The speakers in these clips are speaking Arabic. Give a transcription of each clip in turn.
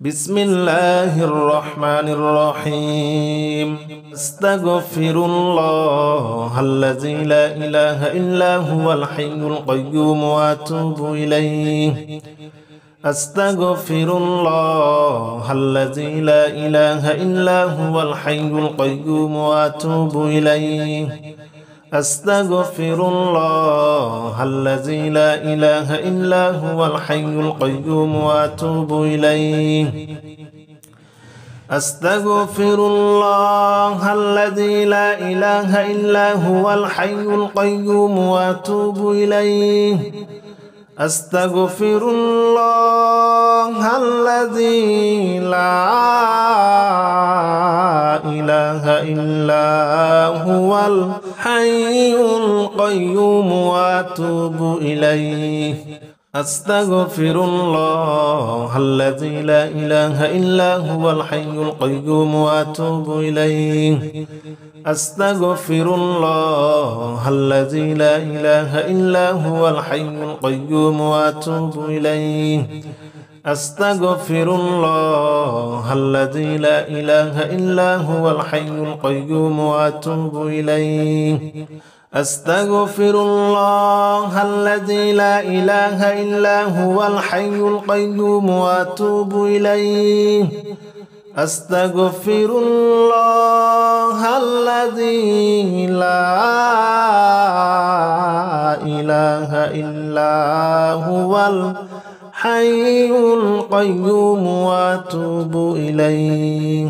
بسم الله الرحمن الرحيم أستغفر الله الذي لا إله إلا هو الحي القيوم وأتوب إليه أستغفر الله الذي لا إله إلا هو الحي القيوم وأتوب إليه أستغفر الله الذي لا إله إلا هو الحي القيوم وأتوب إليه أستغفر الله الذي لا إله إلا هو الحي القيوم وأتوب إليه أستغفر الله الذي لا إله إلا هو الحي القيوم وأتوب إليه أستغفر الله الذي لا إله إلا هو الحي القيوم وأتوب إليه أستغفر الله الذي لا إله إلا هو الحي القيوم وأتوب إليه أستغفر الله الذي لا إله إلا هو الحي القيوم وأتوب إليه أستغفر الله الذي لا إله إلا هو الحي القيوم وأتوب إليه أستغفر الله الذي لا إله إلا هو الحي القيوم وأتوب إليه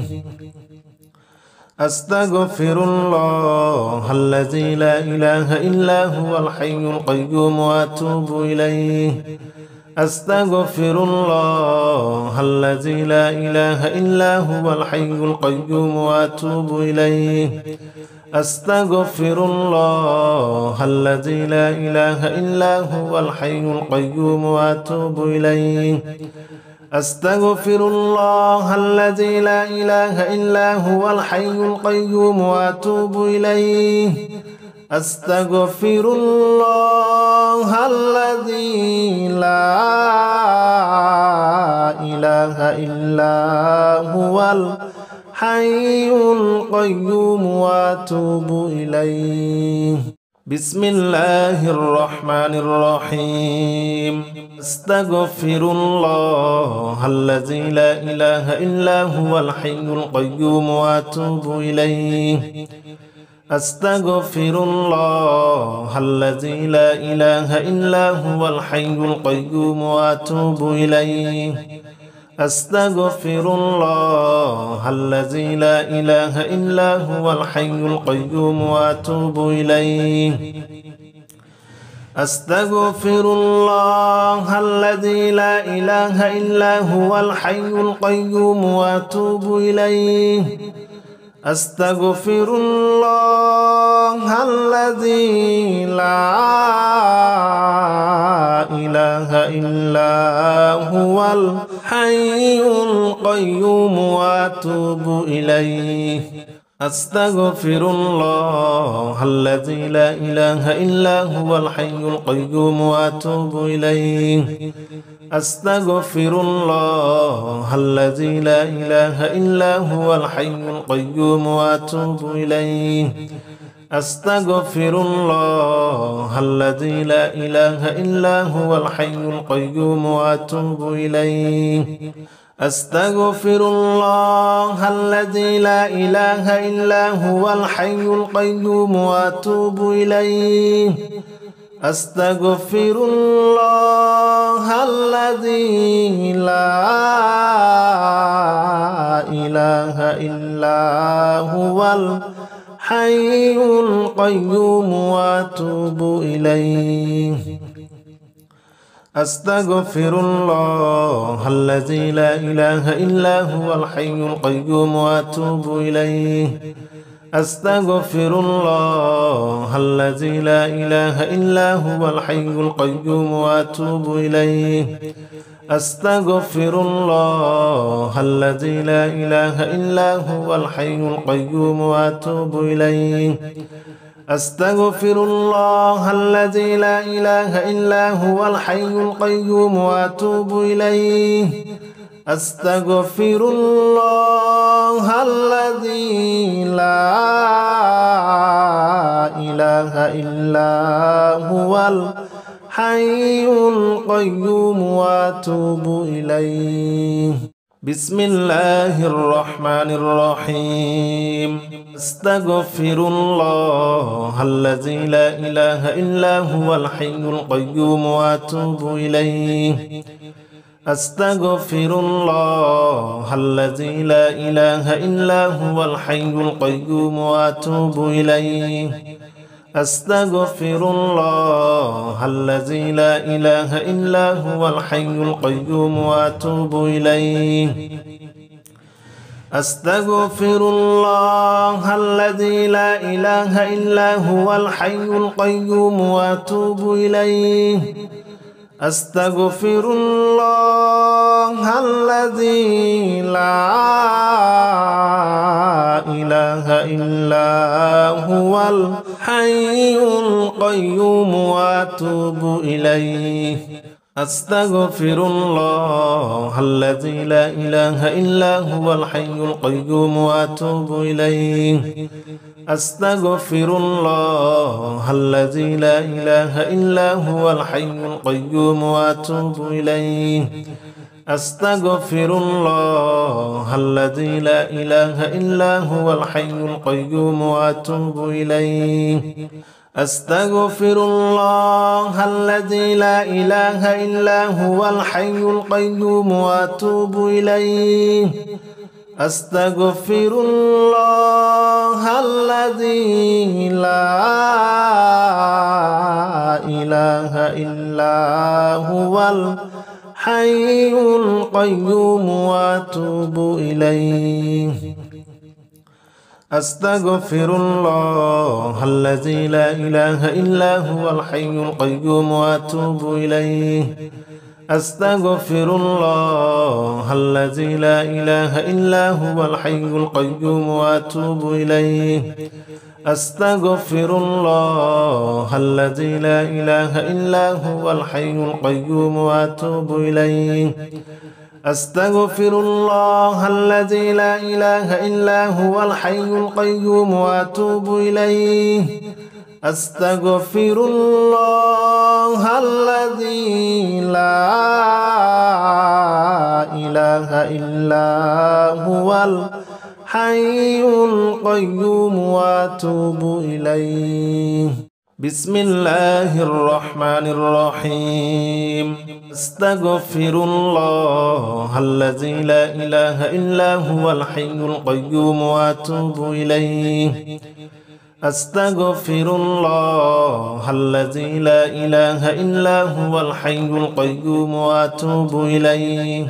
أستغفر الله الذي لا إله إلا هو الحي القيوم وأتوب إليه أستغفر الله الذي لا إله إلا هو الحي القيوم وأتوب إليه أستغفر الله الذي لا إله إلا هو الحي القيوم وأتوب إليه أستغفر الله الذي لا إله إلا هو الحي القيوم وأتوب إليه أستغفر الله الذي لا إله إلا هو الحي القيوم وأتوب إليه بسم الله الرحمن الرحيم أستغفر الله الذي لا إله إلا هو الحي القيوم وأتوب إليه أستغفر الله الذي لا إله إلا هو الحي القيوم وأتوب إليه أستغفر الله الذي لا إله إلا هو الحي القيوم وأتوب إليه أستغفر الله الذي لا إله إلا هو الحي القيوم وأتوب إليه أستغفر الله الذي لا إله إلا هو الحي القيوم وأتوب إليه أستغفر الله الذي لا إله إلا هو الحي القيوم وأتوب إليه أستغفر الله الذي لا إله إلا هو الحي القيوم وأتوب إليه أستغفر الله الذي لا إله إلا هو الحي القيوم وأتوب إليه أستغفر الله الذي لا إله إلا هو الحي القيوم وأتوب إليه أستغفر الله الذي لا إله إلا هو الحي القيوم وأتوب إليه أستغفر الله الذي لا إله إلا هو الحي القيوم وأتوب إليه أستغفر الله الذي لا إله إلا هو الحي القيوم وأتوب إليه أستغفر الله الذي لا إله إلا هو الحي القيوم وأتوب إليه أستغفر الله الذي لا إله إلا هو الحي القيوم وأتوب إليه أستغفر الله الذي لا إله إلا هو الحي القيوم وأتوب إليه. بسم الله الرحمن الرحيم. أستغفر الله الذي لا إله إلا هو الحي القيوم وأتوب إليه. أستغفر الله الذي لا إله إلا هو الحي القيوم وأتوب إليه. أستغفر الله الذي لا إله إلا هو الحي القيوم وأتوب إليه. أستغفر الله الذي لا إله إلا هو الحي القيوم وأتوب إليه. أستغفر الله الذي لا إله إلا هو الحي القيوم وأتوب إليه. أستغفر الله الذي لا إله إلا هو الحي القيوم وأتوب إليه. أستغفر الله الذي لا إله إلا هو الحي القيوم وأتوب إليه. أستغفر الله الذي لا إله إلا هو الحي القيوم وأتوب إليه. أستغفر الله الذي لا إله إلا هو الحي القيوم وأتوب إليه. أستغفر الله الذي لا إله إلا هو الحي القيوم وأتوب إليه. أستغفر الله الذي لا إله إلا هو الحي القيوم وأتوب إليه. أستغفر الله الذي لا إله إلا هو الحي القيوم وأتوب إليه. أستغفر الله الذي لا إله إلا هو الحي القيوم وأتوب إليه. أستغفر الله الذي لا إله إلا هو الحي القيوم وأتوب إليه. أستغفر الله الذي لا إله إلا هو الحي القيوم وأتوب إليه. بسم الله الرحمن الرحيم. أستغفر الله الذي لا إله إلا هو الحي القيوم وأتوب إليه. أستغفر الله الذي لا إله إلا هو الحي القيوم وأتوب إليه.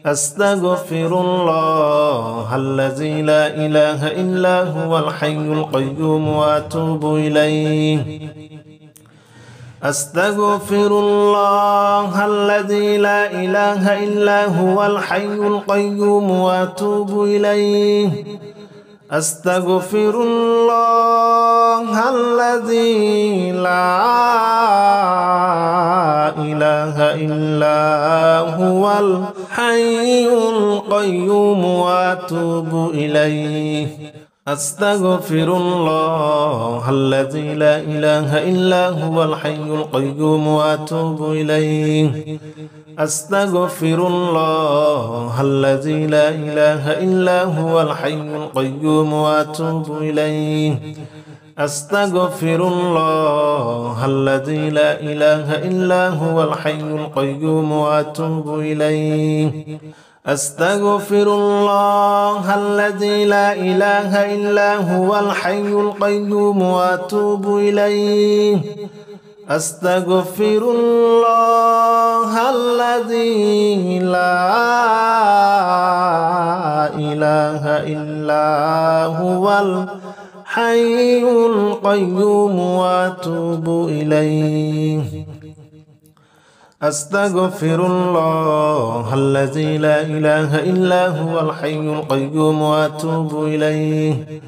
أستغفر الله الذي لا إله إلا هو الحي القيوم وأتوب إليه. أستغفر الله الذي لا إله إلا هو الحي القيوم وأتوب إليه. أستغفر الله الذي لا إله إلا هو الحي القيوم وأتوب إليه. أستغفر الله الذي لا إله إلا هو الحي القيوم وأتوب إليه. أستغفر الله الذي لا إله إلا هو الحي القيوم وأتوب إليه. أستغفر الله الذي لا إله إلا هو الحي القيوم وأتوب إليه. أستغفر الله الذي لا إله إلا هو الحي القيوم وأتوب إليه. أستغفر الله الذي لا إله إلا هو الحي القيوم وأتوب إليه. أستغفر الله الذي لا إله إلا هو الحي القيوم وأتوب إليه.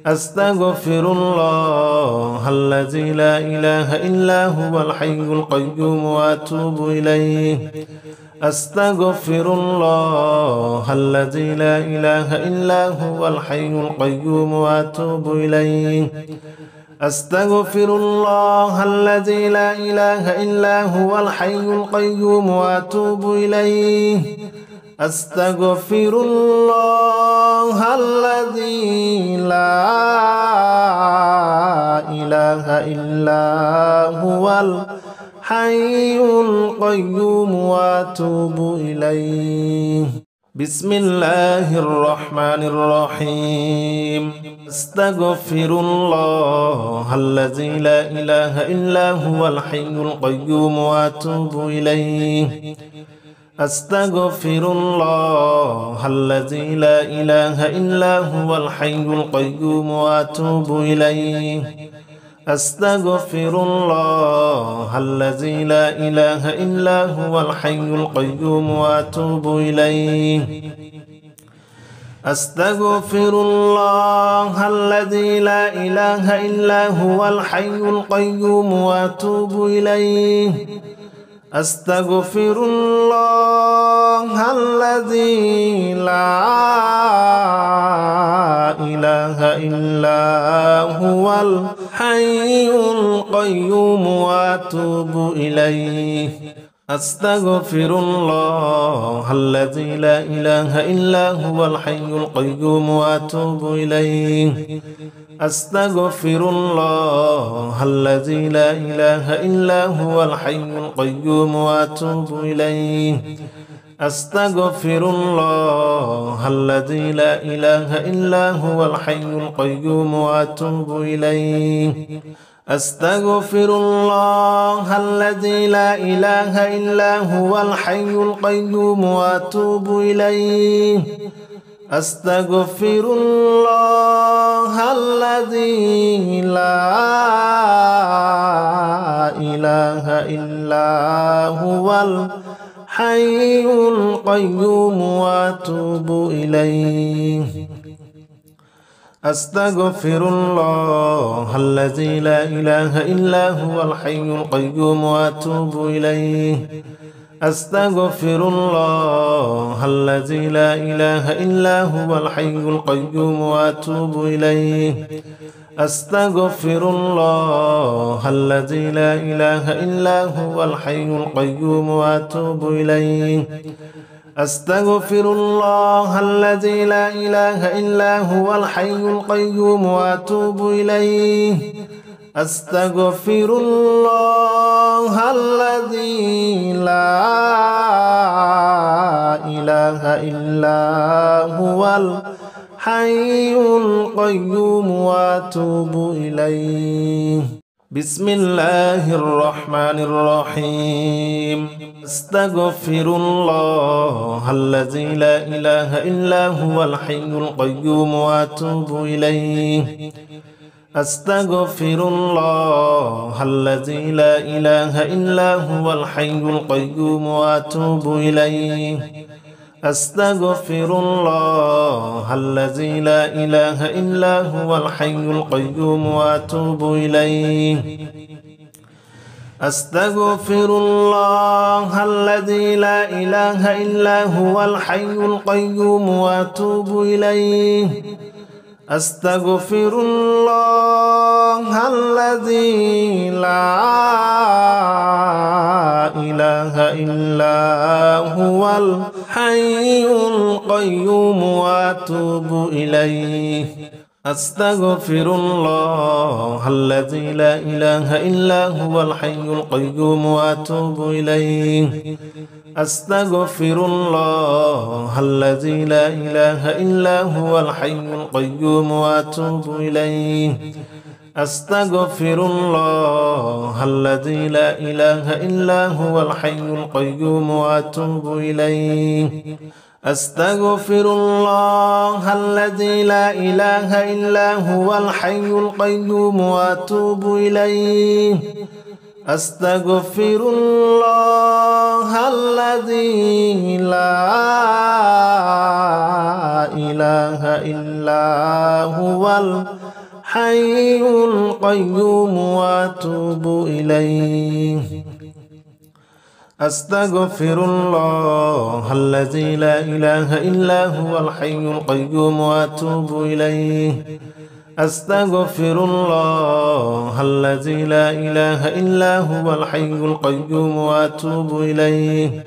أستغفر الله الذي لا إله إلا هو الحي القيوم وأتوب إليه. أستغفر الله الذي لا إله إلا هو الحي القيوم وأتوب إليه أستغفر الله الذي لا إله إلا هو الحي القيوم وأتوب إليه أستغفر الله الذي لا إله إلا هو الحي القيوم وأتوب إليه بسم الله الرحمن الرحيم أستغفر الله الذي لا إله إلا هو الحي القيوم وأتوب إليه أستغفر الله الذي لا إله إلا هو الحي القيوم وأتوب إليه أستغفر الله الذي لا إله إلا هو الحي القيوم وأتوب إليه أستغفر الله الذي لا إله إلا هو الحي القيوم وأتوب إليه أستغفر الله الذي لا إله إلا هو الحي القيوم وأتوب إليه أستغفر الله الذي لا إله إلا هو الحي القيوم وأتوب إليه أستغفر الله الذي لا إله إلا هو الحي القيوم وأتوب إليه أستغفر الله الذي لا إله إلا هو الحي القيوم وأتوب إليه أستغفر الله الذي لا إله إلا هو الحي القيوم وأتوب إليه أستغفر الله الذي لا إله إلا هو الحي القيوم وأتوب إليه أستغفر الله الذي لا إله إلا هو الحي القيوم وأتوب إليه أستغفر الله الذي لا إله إلا هو الحي القيوم وأتوب إليه أستغفر الله الذي لا إله إلا هو الحي القيوم وأتوب إليه أستغفر الله الذي لا إله إلا هو الحي القيوم وأتوب إليه أستغفر الله الذي لا إله إلا هو الحي القيوم وأتوب إليه بسم الله الرحمن الرحيم أستغفر الله الذي لا إله إلا هو الحي القيوم وأتوب إليه أستغفر الله الذي لا إله إلا هو الحي القيوم وأتوب إليه أستغفر الله الذي لا إله إلا هو الحي القيوم وأتوب إليه أستغفر الله الذي لا إله إلا هو الحي القيوم وأتوب إليه أستغفر الله الذي لا إله إلا هو الحي القيوم وأتوب إليه أستغفر الله الذي لا إله إلا هو الحي القيوم وأتوب إليه أستغفر الله الذي لا إله إلا هو الحي القيوم وأتوب إليه أستغفر الله الذي لا إله إلا هو الحي القيوم وأتوب إليه أستغفر الله الذي لا إله إلا هو الحي القيوم وأتوب إليه أستغفر الله الذي لا إله إلا هو الحي القيوم وأتوب إليه أستغفر الله الذي لا إله إلا هو الحي القيوم وأتوب إليه أستغفر الله الذي لا إله إلا هو الحي القيوم وأتوب إليه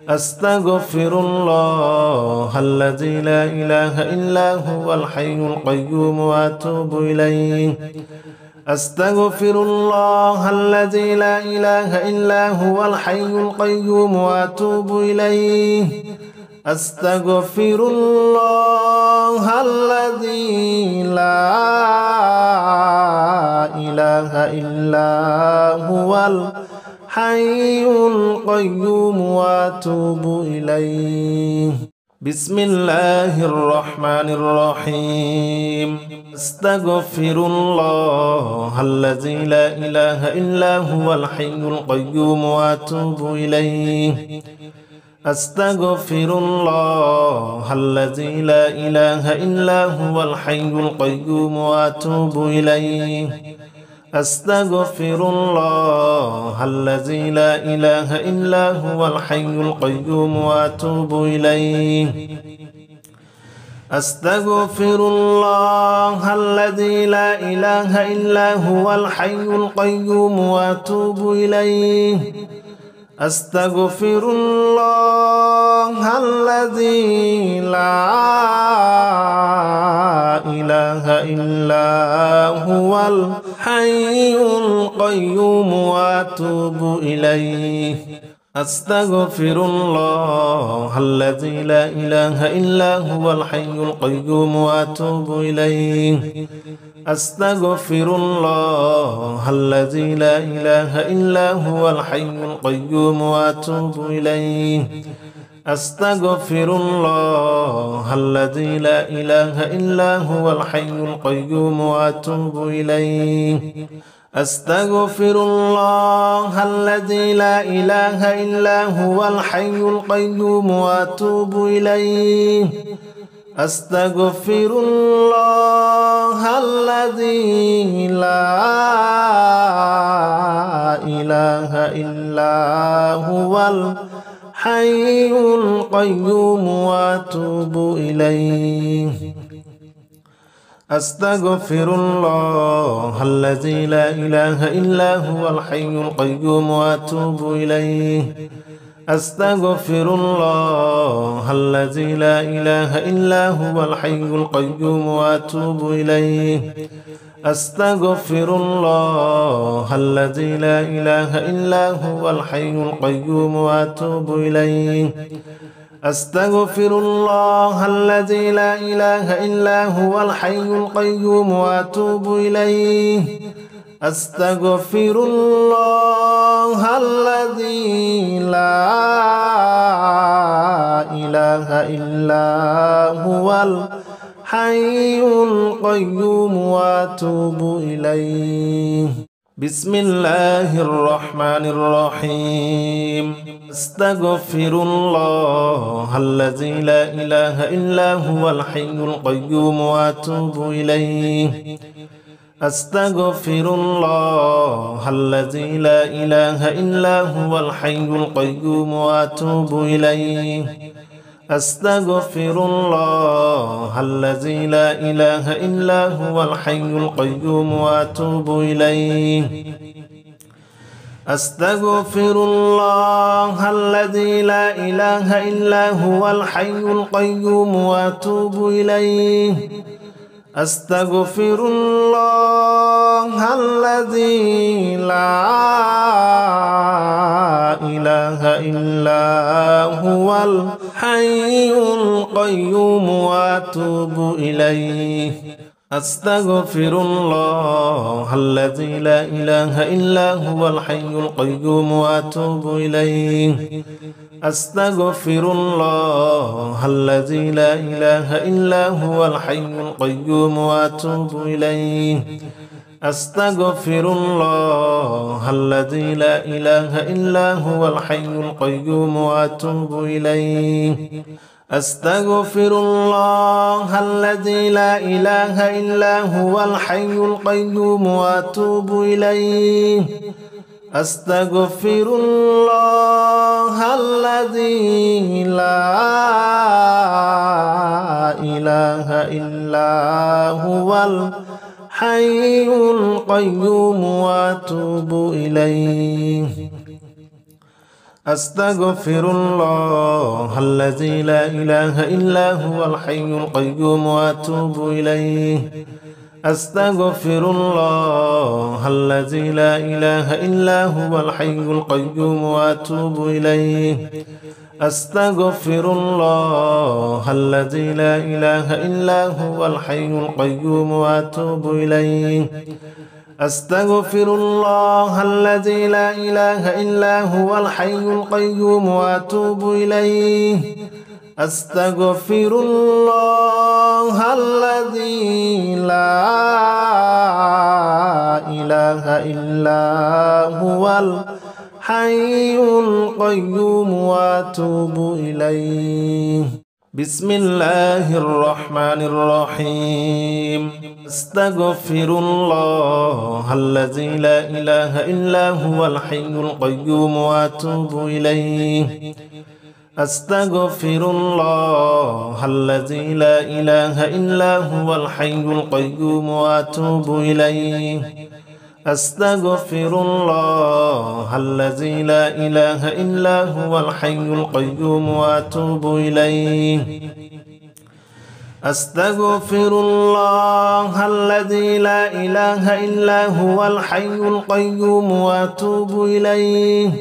أستغفر الله الذي لا إله إلا هو الحي القيوم وأتوب إليه أستغفر الله الذي لا إله إلا هو الحي القيوم وأتوب إليه أستغفر الله الذي لا إله إلا هو الحي القيوم وأتوب إليه بسم الله الرحمن الرحيم أستغفر الله الذي لا إله إلا هو الحي القيوم وأتوب إليه أستغفر الله الذي لا إله إلا هو الحي القيوم وأتوب إليه أستغفر الله الذي لا إله إلا هو الحي القيوم وأتوب إليه أستغفر الله الذي لا إله إلا هو الحي القيوم وأتوب إليه أستغفر الله الذي لا إله إلا هو الحي القيوم وأتوب إليه أستغفر الله الذي لا إله إلا هو الحي القيوم وأتوب إليه أستغفر الله الذي لا إله إلا هو الحي القيوم وأتوب إليه أستغفر الله الذي لا إله إلا هو الحي القيوم وأتوب إليه أستغفر الله الذي لا إله إلا هو الحي القيوم وأتوب إليه أستغفر الله الذي لا إله إلا هو الحي القيوم وأتوب إليه أستغفر الله الذي لا إله إلا هو الحي القيوم وأتوب إليه أستغفر الله الذي لا إله إلا هو الحي القيوم وأتوب إليه أستغفر الله الذي لا إله إلا هو الحي القيوم وأتوب إليه أستغفر الله الذي لا إله إلا هو الحي القيوم وأتوب إليه أستغفر الله الذي لا إله إلا هو الحي القيوم وأتوب إليه بسم الله الرحمن الرحيم أستغفر الله الذي لا إله إلا هو الحي القيوم وأتوب إليه أستغفر الله الذي لا إله إلا هو الحي القيوم وأتوب إليه أستغفر الله الذي لا إله إلا هو الحي القيوم وأتوب إليه أستغفر الله الذي لا إله إلا هو الحي القيوم وأتوب إليه أستغفر الله الذي لا إله إلا هو الحي القيوم وأتوب إليه أستغفر الله الذي لا إله إلا هو الحي القيوم وأتوب إليه أستغفر الله الذي لا إله إلا هو الحي القيوم وأتوب إليه أستغفر الله الذي لا إله إلا هو الحي القيوم وأتوب إليه أستغفر الله الذي لا إله إلا هو الحي القيوم وأتوب إليه أستغفر الله الذي لا إله إلا هو الحي القيوم وأتوب إليه أستغفر الله الذي لا إله إلا هو الحي القيوم وأتوب إليه أستغفر الله الذي لا إله إلا هو الحي القيوم وأتوب إليه أستغفر الله الذي لا إله إلا هو الحي القيوم وأتوب إليه أستغفر الله الذي لا إله إلا هو الحي القيوم وأتوب إليه أستغفر الله الذي لا إله إلا هو الحي القيوم وأتوب إليه بسم الله الرحمن الرحيم أستغفر الله الذي لا إله إلا هو الحي القيوم وأتوب إليه أستغفر الله الذي لا إله إلا هو الحي القيوم وأتوب إليه أستغفر الله الذي لا إله إلا هو الحي القيوم وأتوب إليه أستغفر الله الذي لا إله إلا هو الحي القيوم وأتوب إليه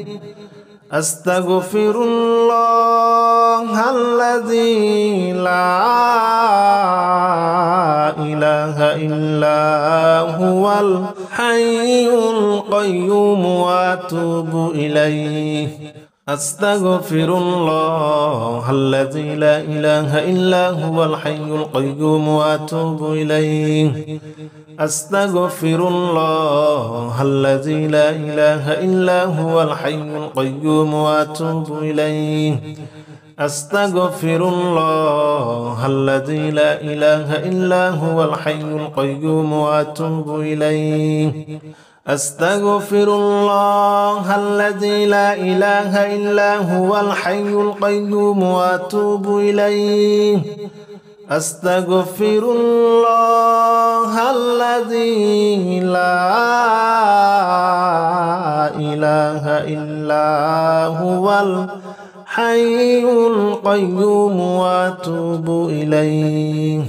أستغفر الله الذي لا إله إلا هو الحي القيوم وأتوب إليه أستغفر الله الذي لا إله إلا هو الحي القيوم وأتوب إليه أستغفر الله الذي لا إله إلا هو الحي القيوم وأتوب إليه أستغفر الله الذي لا إله إلا هو الحي القيوم وأتوب إليه أستغفر الله الذي لا إله إلا هو الحي القيوم وأتوب إليه أستغفر الله الذي لا إله إلا هو الحي القيوم وأتوب إليه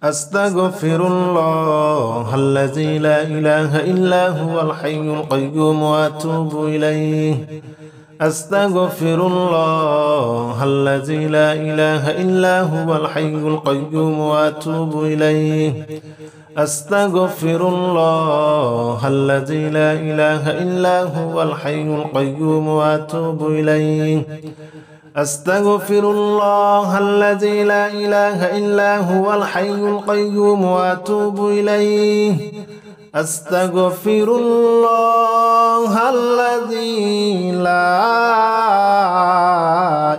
أستغفر الله الذي لا إله إلا هو الحي القيوم وأتوب إليه أستغفر الله الذي لا إله إلا هو الحي القيوم وأتوب إليه أستغفر الله الذي لا إله إلا هو الحي القيوم وأتوب إليه أستغفر الله الذي لا إله إلا هو الحي القيوم وأتوب إليه أستغفر الله الذي لا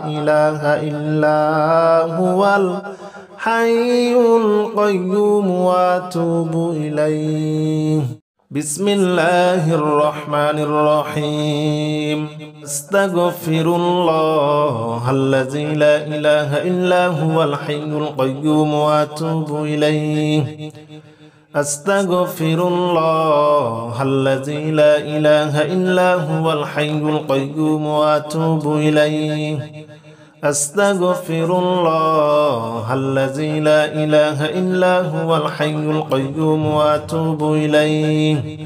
إله إلا هو الحي القيوم وأتوب إليه بسم الله الرحمن الرحيم أستغفر الله الذي لا إله إلا هو الحي القيوم وأتوب إليه أستغفر الله الذي لا إله إلا هو الحي القيوم وأتوب إليه أستغفر الله الذي لا إله إلا هو الحي القيوم وأتوب إليه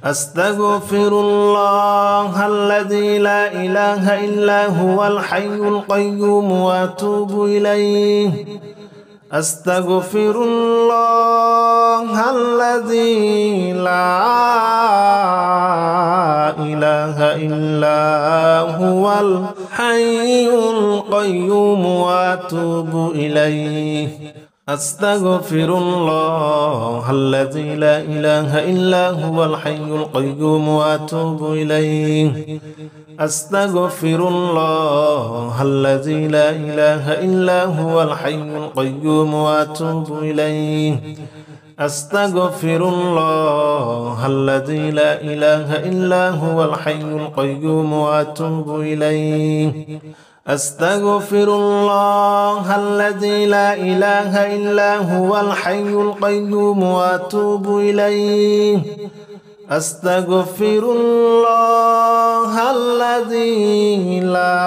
أستغفر الله الذي لا إله إلا هو الحي القيوم وأتوب إليه أستغفر الله الذي لا إله إلا هو الحي القيوم وأتوب إليه أستغفر الله الذي لا إله إلا هو الحي القيوم وأتوب إليه أستغفر الله الذي لا إله إلا هو الحي القيوم وأتوب إليه أستغفر الله الذي لا إله إلا هو الحي القيوم وأتوب إليه أستغفر الله الذي لا إله إلا هو الحي القيوم وأتوب إليه أستغفر الله الذي لا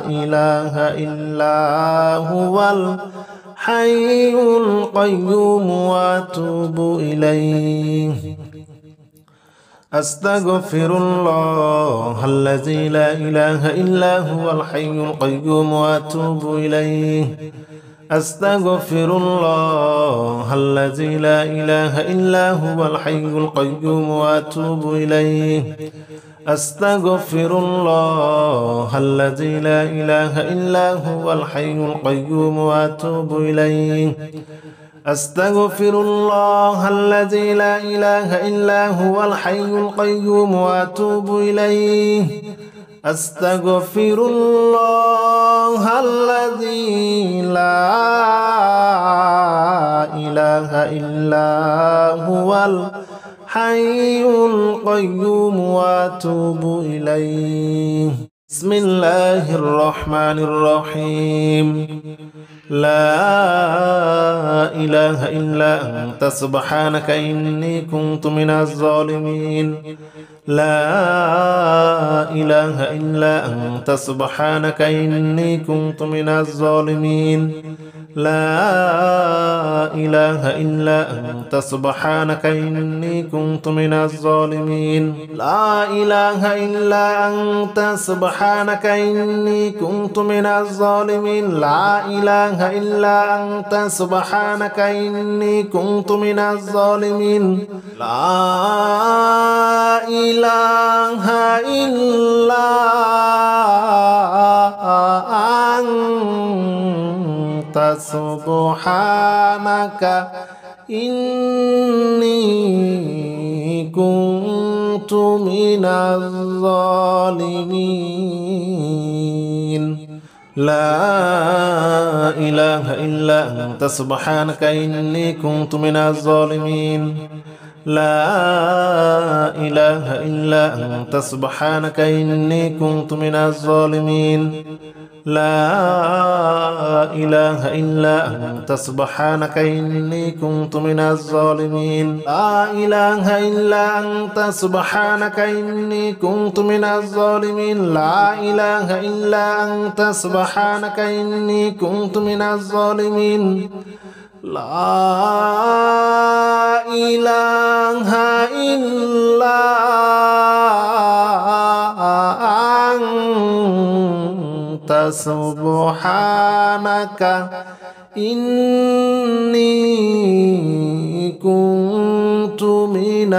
إله إلا هو الحي القيوم وأتوب إليه أستغفر الله الذي لا إله إلا هو الحي القيوم وأتوب إليه أستغفر الله الذي لا إله إلا هو الحي القيوم وأتوب إليه أستغفر الله الذي لا إله إلا هو الحي القيوم وأتوب إليه أستغفر الله الذي لا إله إلا هو الحي القيوم وأتوب إليه أستغفر الله الذي لا إله إلا هو الحي القيوم وأتوب إليه بسم الله الرحمن الرحيم لا إله إلا أنت سبحانك إني كنت من الظالمين لا إله إلا أنت سبحانك إني كنت من الظالمين لا إله إلا أنت سبحانك إني كنت من الظالمين لا إله إلا أنت سبحانك إني كنت من الظالمين لا إله إلا أنت سبحانك إني كنت من الظالمين لا إله إلا أنت سبحانك إني كنت من الظالمين لا إله إلا أنت سبحانك إني كنت من الظالمين لا إله إلا أنت سبحانك إني كنت من الظالمين لا إله إلا أنت سبحانك إني كنت من الظالمين لا إله إلا أنت سبحانك إني كنت من الظالمين لا إله إلا أنت سبحانك إني كنت من الظالمين لا إله إلا أنت سبحانك إني كنت من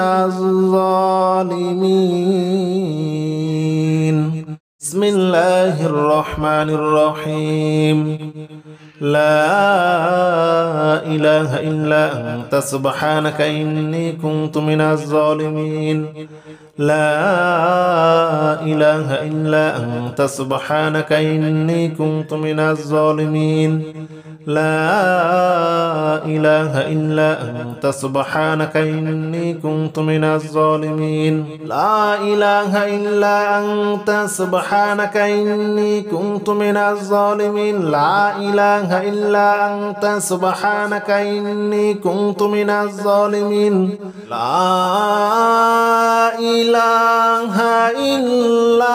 الظالمين بسم الله الرحمن الرحيم لا إله إلا أنت سبحانك إني كنت من الظالمين لا إله إلا أنت سبحانك إني كنت من الظالمين لا إله إلا أنت سبحانك إني كنت من الظالمين لا إله إلا أنت سبحانك إني كنت من الظالمين لا إله إلا أنت سبحانك إني كنت من الظالمين لا إله إلا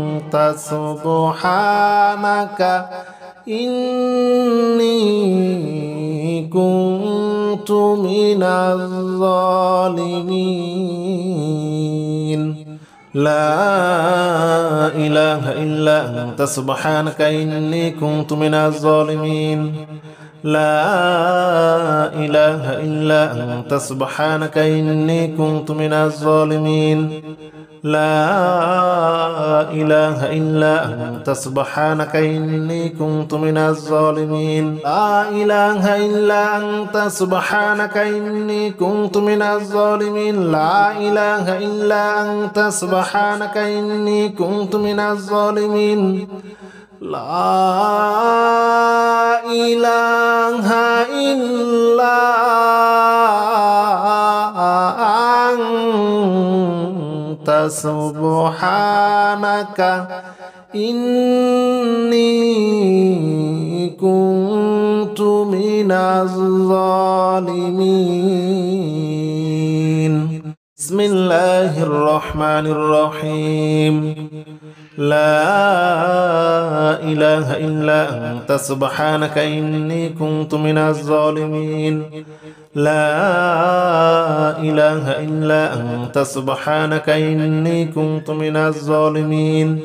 أنت سبحانك إني كنت من الظالمين لا إله إلا أنت سبحانك إني كنت من الظالمين لا إله إلا أنت سبحانك إني كنت من الظالمين لا إله إلا أنت سبحانك إني كنت من الظالمين لا إله إلا أنت سبحانك إني كنت من الظالمين لا إله إلا أنت سبحانك إني كنت من الظالمين لا إله إلا أنت سبحانك إني كنت من الظالمين بسم الله الرحمن الرحيم لا إله إلا أنت سبحانك إني كنت من الظالمين لا إله إلا أنت سبحانك إني كنت من الظالمين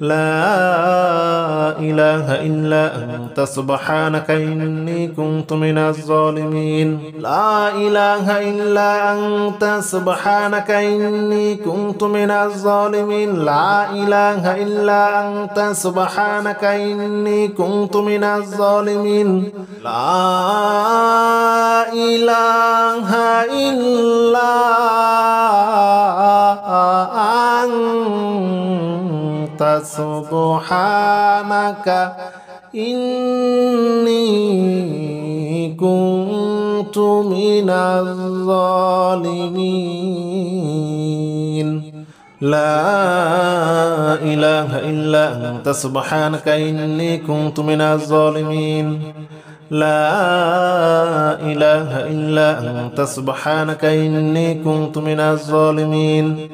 لا إله إلا أنت سبحانك إني كنت من الظالمين لا إله إلا أنت سبحانك إني كنت من الظالمين لا إله إلا أنت سبحانك إني كنت من الظالمين لا إله إلا أنت سبحانك إني كنت من الظالمين لا إله إلا أنت سبحانك إني كنت من الظالمين لا إله إلا أنت سبحانك إني كنت من الظالمين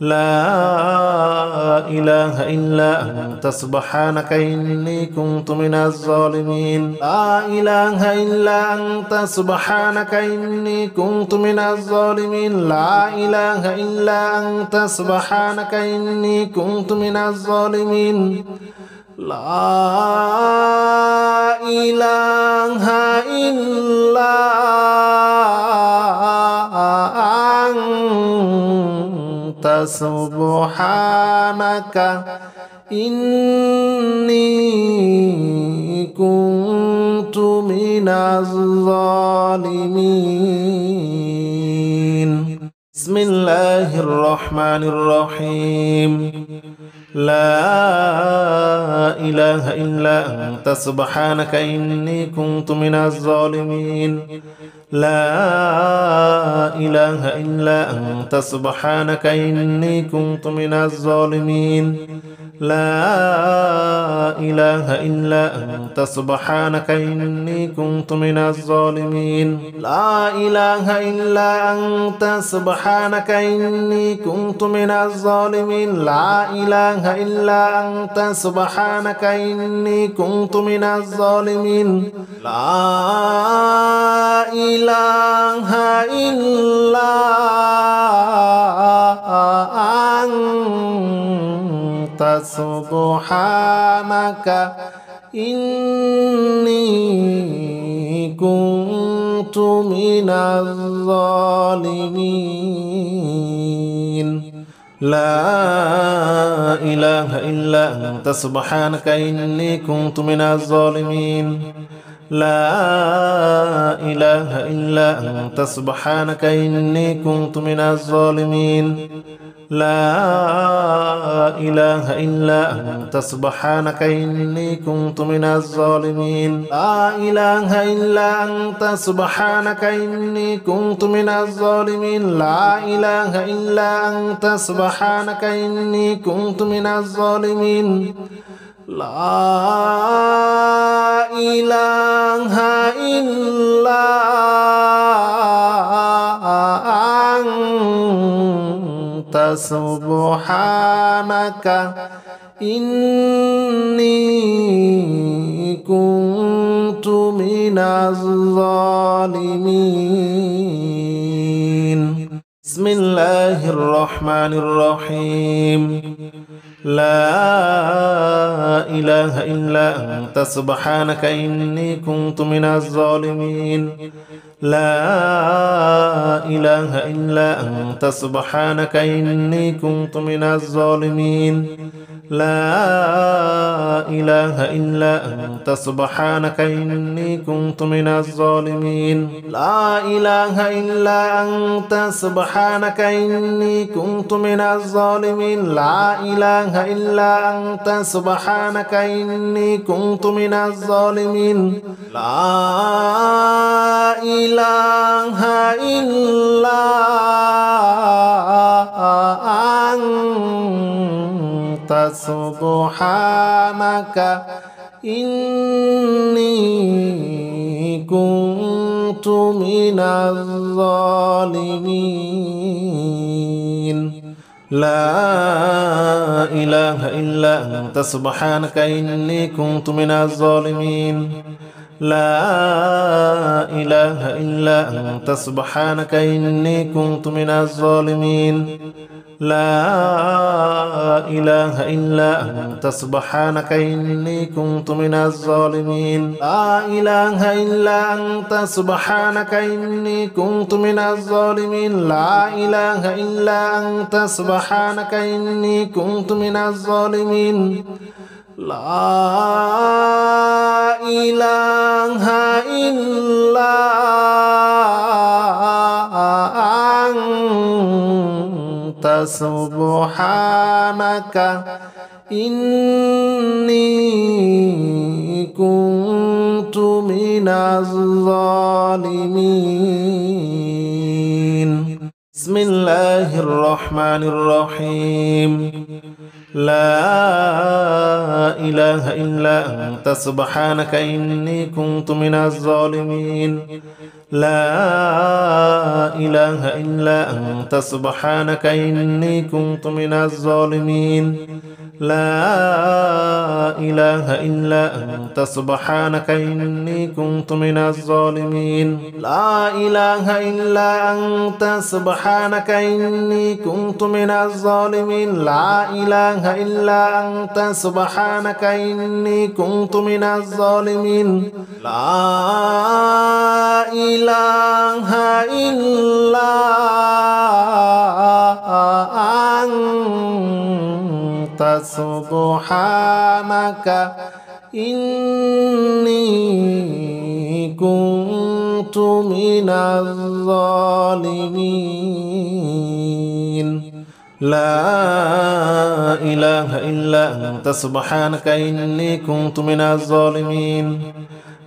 لا إله إلا أنت سبحانك إني كنت من الظالمين لا إله إلا أنت سبحانك إني كنت من الظالمين لا إله إلا أنت سبحانك إني كنت من الظالمين لا إله إلا أنت سبحانك إني كنت من الظالمين بسم الله الرحمن الرحيم لا إله إلا أنت سبحانك إني كنت من الظالمين لا إله إلا أنت سبحانك إني كنت من الظالمين لا إله إلا أنت سبحانك إني كنت من الظالمين لا إله إلا أنت سبحانك إني كنت من الظالمين لا إله إلا أنت سبحانك إني كنت من الظالمين لا إله إلا أنت سبحانك إني كنت من الظالمين لا إله إلا أنت سبحانك إني كنت من الظالمين لا إله إلا أنت سبحانك إني كنت من الظالمين لا إله إلا أنت سبحانك إني كنت من الظالمين لا إله إلا أنت سبحانك إني كنت من الظالمين لا إله إلا أنت سبحانك إني كنت من الظالمين لا إله إلا أنت سبحانك إني كنت من الظالمين بسم الله الرحمن الرحيم لا إله إلا أنت سبحانك إني كنت من الظالمين لا إله إلا أنت سبحانك إني كنت من الظالمين لا إله إلا أنت سبحانك إني كنت من الظالمين لا إله إلا أنت سبحانك إني كنت من الظالمين لا إله إلا أنت سبحانك إني كنت من الظالمين لا إله إلا أنت سبحانك إني كنت من الظالمين لا إله إلا أنت سبحانك إني كنت من الظالمين لا إله إلا أنت سبحانك إني كنت من الظالمين لا إله إلا أنت سبحانك إني كنت من الظالمين لا إله إلا أنت سبحانك إني كنت من الظالمين لا إله إلا أنت سبحانك إني كنت من الظالمين لا إله إلا أنت سبحانك إني كنت من الظالمين بسم الله الرحمن الرحيم لا إله إلا أنت سبحانك إني كنت من الظالمين لا إله إلا أنت سبحانك إني كنت من الظالمين لا إله إلا أنت سبحانك إني كنت من الظالمين لا إله إلا أنت سبحانك إني كنت من الظالمين لا إله إلا أنت سبحانك إني كنت من الظالمين لا إله إلا أنت سبحانك إني كنت من الظالمين لا إله إلا أنت سبحانك إني كنت من الظالمين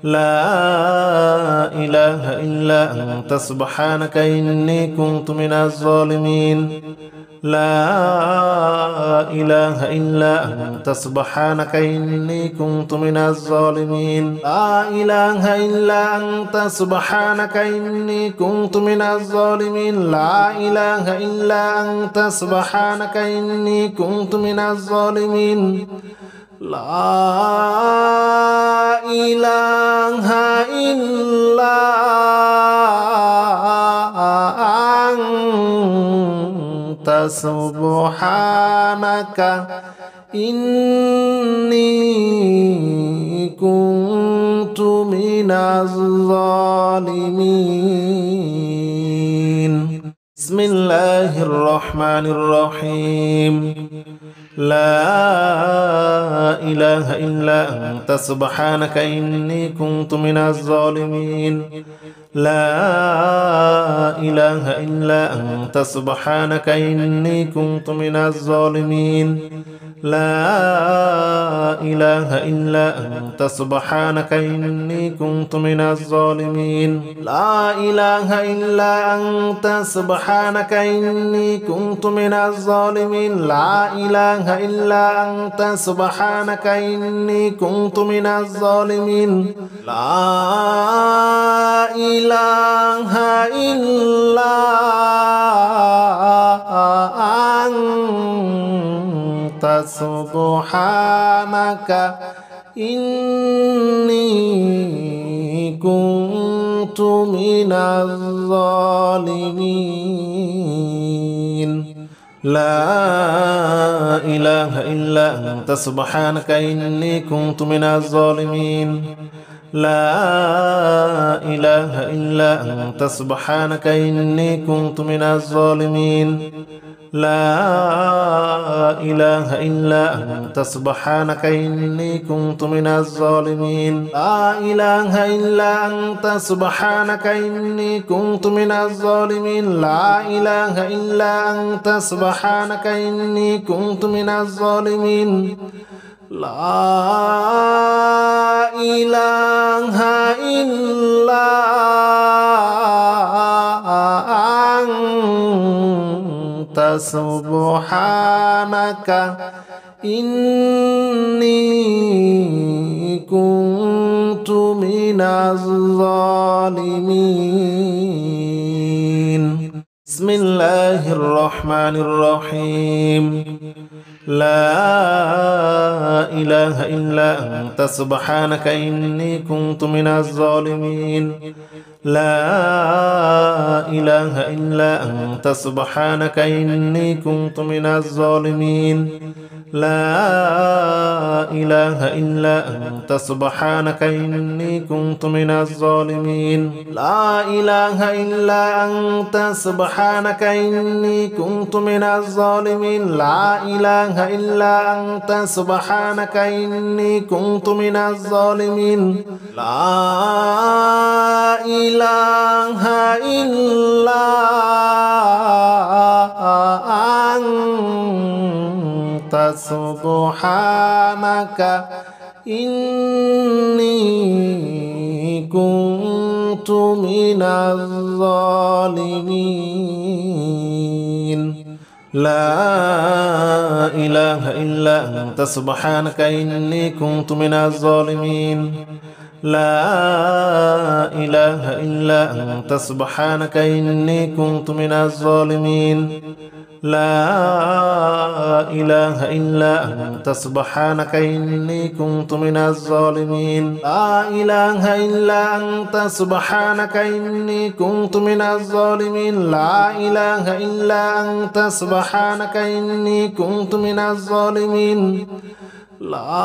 لا إله إلا أنت سبحانك إني كنت من الظالمين لا إله إلا أنت سبحانك إني كنت من الظالمين لا إله إلا أنت سبحانك إني كنت من الظالمين لا إله إلا أنت سبحانك إني كنت من الظالمين لا إله إلا أنت سبحانك إني كنت من الظالمين بسم الله الرحمن الرحيم لا إله إلا أنت سبحانك إني كنت من الظالمين لا إله إلا أنت سبحانك إني كنت من الظالمين لا إله إلا أنت سبحانك إني كنت من الظالمين لا إله إلا أنت سبحانك إني كنت من الظالمين لا إله إلا أنت سبحانك إني كنت من الظالمين لا إله إلا أنت سبحانك إني كنت من الظالمين لا إله إلا أنت سبحانك إني كنت من الظالمين لا إله إلا أنت سبحانك إني كنت من الظالمين لا إله إلا أنت سبحانك إني كنت من الظالمين لا إله إلا أنت سبحانك إني كنت من الظالمين لا إله إلا أنت سبحانك إني كنت من الظالمين لا إله إلا أنت سبحانك إني كنت من الظالمين بسم الله الرحمن الرحيم لا إله إلا أنت سبحانك إني كنت من الظالمين لا إله إلا أنت سبحانك إني كنت من الظالمين لا إله إلا أنت سبحانك إني كنت من الظالمين لا إله إلا أنت سبحانك إني كنت من الظالمين لا إله إلا أنت سبحانك إني كنت من الظالمين لا إله إلا أنت سبحانك إني كنت من الظالمين لا إله إلا أنت سبحانك إني كنت من الظالمين لا إله إلا أنت سبحانك إني كنت من الظالمين لا إله إلا أنت سبحانك إني كنت من الظالمين لا إله إلا أنت سبحانك إني كنت من الظالمين لا إله إلا أنت سبحانك إني كنت من الظالمين لا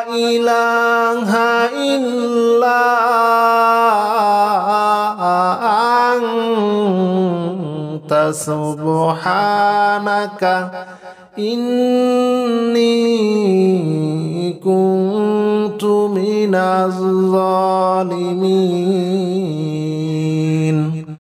إله إلا أنت سبحانك إني كنت من الظالمين